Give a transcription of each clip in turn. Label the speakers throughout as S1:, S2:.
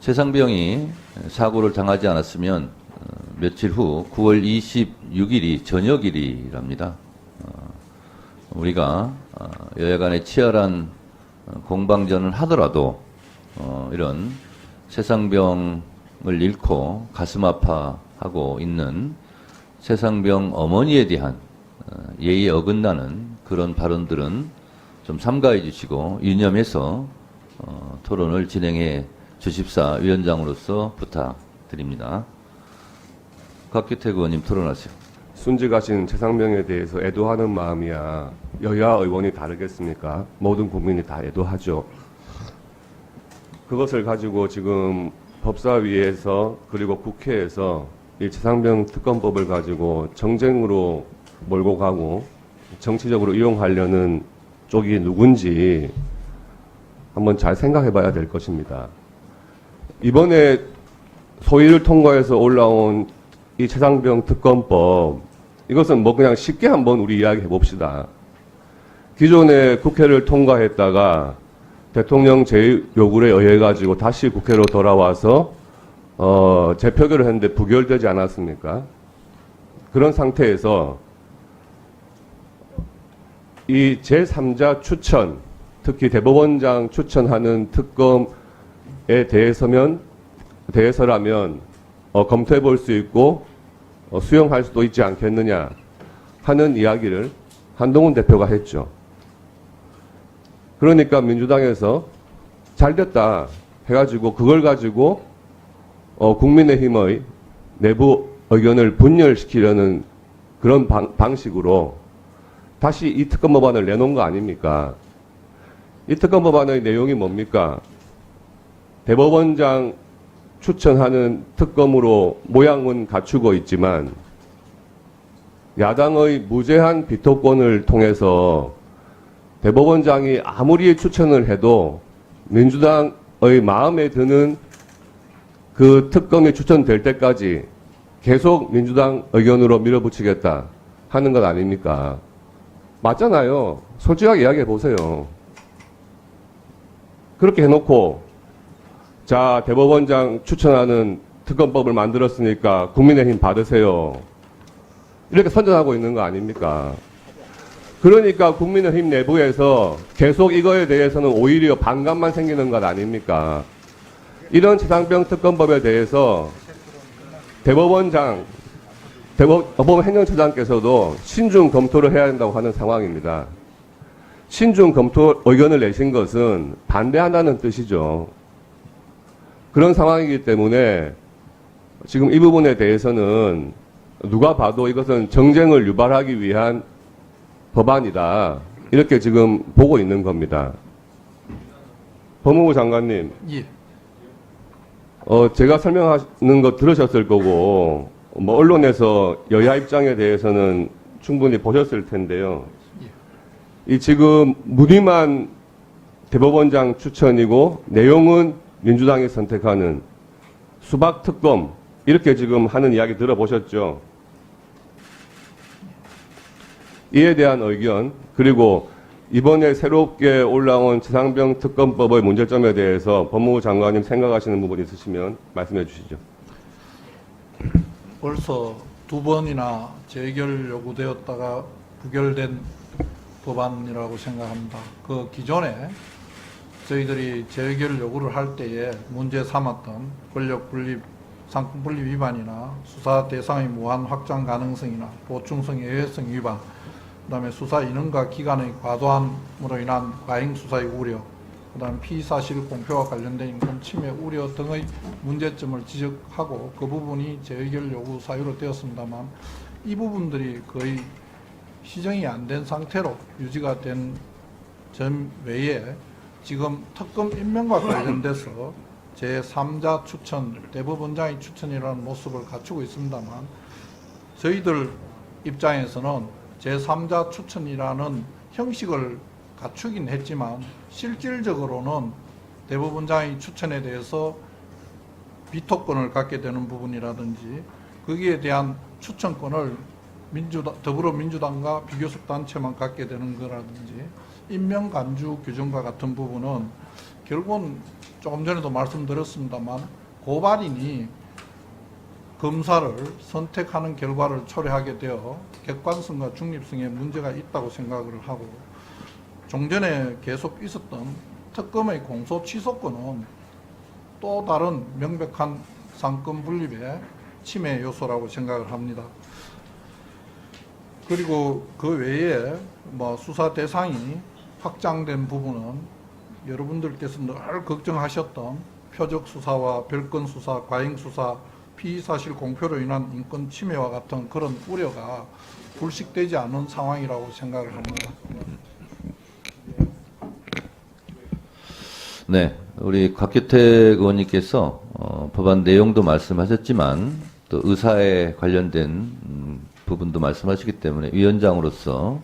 S1: 최상병이 사고를 당하지 않았으면 며칠 후 9월 26일이 저녁일이랍니다. 우리가 여야 간에 치열한 공방전을 하더라도 이런 최상병을 잃고 가슴 아파하고 있는 최상병 어머니에 대한 예의에 어긋나는 그런 발언들은 좀 삼가해 주시고 유념해서 토론을 진행해 주십사 위원장으로서 부탁드립니다. 곽규택 의원님 토론하세요.
S2: 순직하신 최상병에 대해서 애도하는 마음이야 여야 의원이 다르겠습니까? 모든 국민이 다 애도하죠. 그것을 가지고 지금 법사위에서 그리고 국회에서 이 최상병 특검법을 가지고 정쟁으로 몰고 가고 정치적으로 이용하려는 쪽이 누군지 한번 잘 생각해 봐야 될 것입니다. 이번에 소위를 통과해서 올라온 이 최상병 특검법, 이것은 뭐 그냥 쉽게 한번 우리 이야기해 봅시다. 기존에 국회를 통과했다가 대통령 제 요구에 의해 가지고 다시 국회로 돌아와서 재표결을 했는데 부결되지 않았습니까? 그런 상태에서 이 제3자 추천, 특히 대법원장 추천하는 특검에 대해서라면 검토해 볼 수 있고 수용할 수도 있지 않겠느냐 하는 이야기를 한동훈 대표가 했죠. 그러니까 민주당에서 잘됐다 해가지고 그걸 가지고 국민의힘의 내부 의견을 분열시키려는 그런 방식으로 다시 이 특검 법안을 내놓은 거 아닙니까? 이 특검 법안의 내용이 뭡니까? 대법원장 추천하는 특검으로 모양은 갖추고 있지만 야당의 무제한 비토권을 통해서 대법원장이 아무리 추천을 해도 민주당의 마음에 드는 그 특검이 추천될 때까지 계속 민주당 의견으로 밀어붙이겠다 하는 것 아닙니까? 맞잖아요. 솔직하게 이야기해 보세요. 그렇게 해놓고 자, 대법원장 추천하는 특검법을 만들었으니까 국민의힘 받으세요. 이렇게 선전하고 있는 거 아닙니까? 그러니까 국민의힘 내부에서 계속 이거에 대해서는 오히려 반감만 생기는 것 아닙니까? 이런 최상병 특검법에 대해서 대법원 행정처장께서도 신중 검토를 해야 한다고 하는 상황입니다. 신중 검토 의견을 내신 것은 반대한다는 뜻이죠. 그런 상황이기 때문에 지금 이 부분에 대해서는 누가 봐도 이것은 정쟁을 유발하기 위한 법안이다. 이렇게 지금 보고 있는 겁니다. 법무부 장관님.
S3: 예.
S2: 제가 설명하는 거 들으셨을 거고, 뭐, 언론에서 여야 입장에 대해서는 충분히 보셨을 텐데요. 이 지금 문의만 대법원장 추천이고, 내용은 민주당이 선택하는 수박특검, 이렇게 지금 하는 이야기 들어보셨죠? 이에 대한 의견, 그리고 이번에 새롭게 올라온 최상병 특검법의 문제점에 대해서 법무부 장관님 생각하시는 부분이 있으시면 말씀해 주시죠.
S3: 벌써 두 번이나 재결 요구되었다가 부결된 법안이라고 생각합니다. 그 기존에 저희들이 재결 요구를 할 때에 문제 삼았던 권력 분립, 상권 분립 위반이나 수사 대상의 무한 확장 가능성이나 보충성 예외성 위반, 그다음에 수사 인원과 기간의 과도함으로 인한 과잉 수사의 우려, 그다음 피의사실 공표와 관련된 인권 침해 우려 등의 문제점을 지적하고 그 부분이 재의결 요구 사유로 되었습니다만 이 부분들이 거의 시정이 안 된 상태로 유지가 된 점 외에 지금 특검 임명과 관련돼서 제3자 추천, 대법원장의 추천이라는 모습을 갖추고 있습니다만 저희들 입장에서는 제3자 추천이라는 형식을 갖추긴 했지만 실질적으로는 대법원장의 추천에 대해서 비토권을 갖게 되는 부분이라든지 거기에 대한 추천권을 더불어민주당과 비교섭 단체만 갖게 되는 거라든지 임명간주 규정과 같은 부분은 결국은 조금 전에도 말씀드렸습니다만 고발인이 검사를 선택하는 결과를 초래하게 되어 객관성과 중립성에 문제가 있다고 생각을 하고, 종전에 계속 있었던 특검의 공소 취소권은 또 다른 명백한 상권 분립의 침해 요소라고 생각을 합니다. 그리고 그 외에 뭐 수사 대상이 확장된 부분은 여러분들께서 늘 걱정하셨던 표적 수사와 별건 수사, 과잉 수사, 피의 사실 공표로 인한 인권 침해와 같은 그런 우려가 불식되지 않은 상황이라고 생각을 합니다.
S1: 네, 우리 곽규택 의원님께서 법안 내용도 말씀하셨지만 또 의사에 관련된 부분도 말씀하시기 때문에 위원장으로서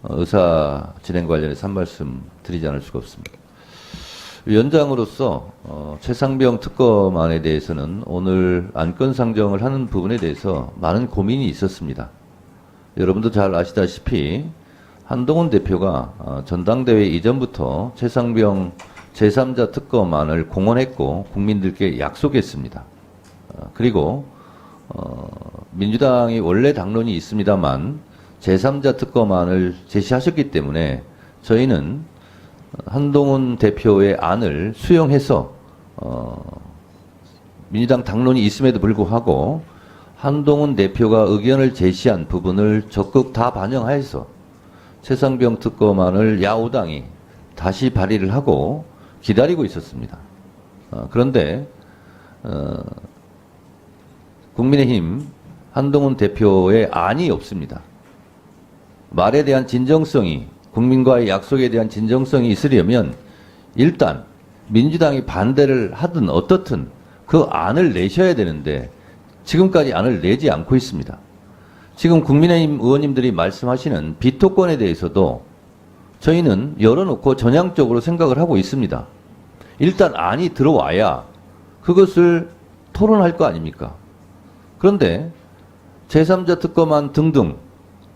S1: 의사 진행 관련해서 한 말씀 드리지 않을 수가 없습니다. 위원장으로서 최상병 특검안에 대해서는 오늘 안건 상정을 하는 부분에 대해서 많은 고민이 있었습니다. 여러분도 잘 아시다시피 한동훈 대표가 전당대회 이전부터 최상병 제3자 특검안을 공언했고 국민들께 약속했습니다. 그리고 민주당이 원래 당론이 있습니다만 제3자 특검안을 제시하셨기 때문에 저희는 한동훈 대표의 안을 수용해서 민주당 당론이 있음에도 불구하고 한동훈 대표가 의견을 제시한 부분을 적극 다 반영하여서 최상병 특검안을 야오당이 다시 발의를 하고 기다리고 있었습니다. 그런데 국민의힘 한동훈 대표의 안이 없습니다. 말에 대한 진정성이, 국민과의 약속에 대한 진정성이 있으려면 일단 민주당이 반대를 하든 어떻든 그 안을 내셔야 되는데 지금까지 안을 내지 않고 있습니다. 지금 국민의힘 의원님들이 말씀하시는 비토권에 대해서도 저희는 열어놓고 전향적으로 생각을 하고 있습니다. 일단 안이 들어와야 그것을 토론할 거 아닙니까? 그런데 제3자 특검안 등등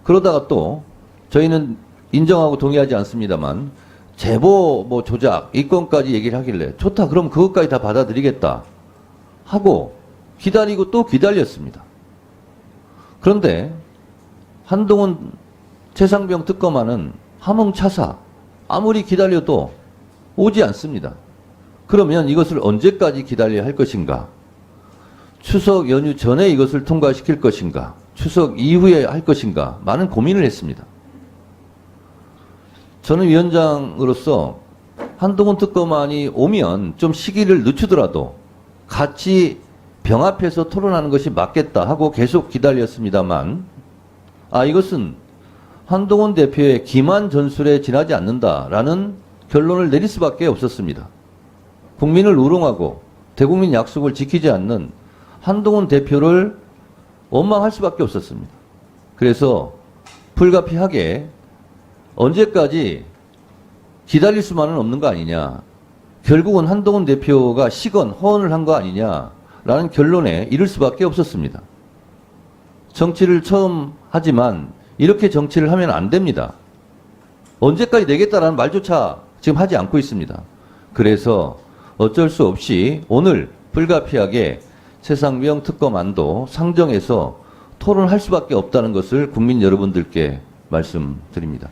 S1: 그러다가 또 저희는 인정하고 동의하지 않습니다만 제보 뭐 조작 이 건까지 얘기를 하길래 좋다 그럼 그것까지 다 받아들이겠다 하고 기다리고 또 기다렸습니다. 그런데 한동훈 최상병 특검안은 함흥차사 아무리 기다려도 오지 않습니다. 그러면 이것을 언제까지 기다려야 할 것인가? 추석 연휴 전에 이것을 통과시킬 것인가? 추석 이후에 할 것인가? 많은 고민을 했습니다. 저는 위원장으로서 한동훈 특검안이 오면 좀 시기를 늦추더라도 같이 병합해서 토론하는 것이 맞겠다 하고 계속 기다렸습니다만 이것은 한동훈 대표의 기만 전술에 지나지 않는다라는 결론을 내릴 수밖에 없었습니다. 국민을 우롱하고 대국민 약속을 지키지 않는 한동훈 대표를 원망할 수밖에 없었습니다. 그래서 불가피하게 언제까지 기다릴 수만은 없는 거 아니냐. 결국은 한동훈 대표가 시건 허언을 한 거 아니냐라는 결론에 이를 수밖에 없었습니다. 정치를 처음 하지만 이렇게 정치를 하면 안 됩니다. 언제까지 내겠다라는 말조차 지금 하지 않고 있습니다. 그래서 어쩔 수 없이 오늘 불가피하게 최상병 특검안도 상정해서 토론할 수밖에 없다는 것을 국민 여러분들께 말씀드립니다.